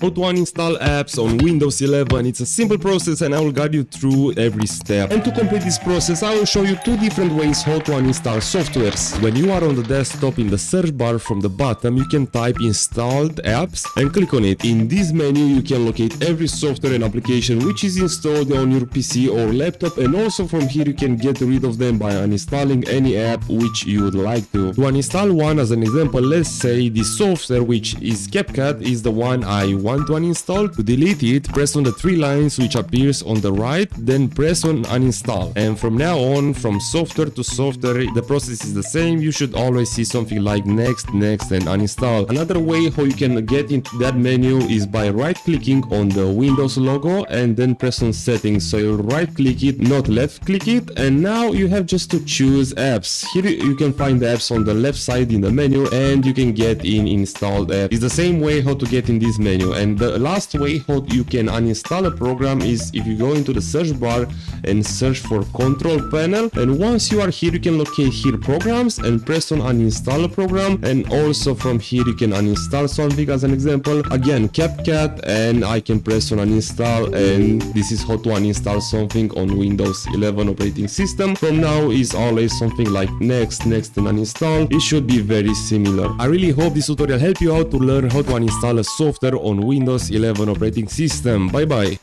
How to uninstall apps on Windows 11. It's a simple process and I will guide you through every step. And to complete this process, I will show you two different ways how to uninstall softwares. When you are on the desktop, in the search bar from the bottom, you can type installed apps and click on it. In this menu, you can locate every software and application which is installed on your PC or laptop, and also from here you can get rid of them by uninstalling any app which you would like to. To uninstall one, as an example, let's say the software which is CapCut is the one I want to uninstall. To delete it, press on the three lines which appears on the right, then press on uninstall. And from now on, from software to software, the process is the same. You should always see something like next, next, and uninstall. Another way how you can get into that menu is by right clicking on the Windows logo and then press on settings. So you right click it, not left click it, and now you have just to choose apps. Here you can find the apps on the left side in the menu, and you can get in installed app. It's the same way how to get in this menu. And the last way how you can uninstall a program is if you go into the search bar and search for control panel, and once you are here you can locate here programs and press on uninstall a program, and also from here you can uninstall something. As an example, again CapCut, and I can press on uninstall, and this is how to uninstall something on Windows 11 operating system. From now is always something like next, next, and uninstall. It should be very similar. I really hope this tutorial helped you out to learn how to uninstall a software on Windows 11 operating system. Bye bye.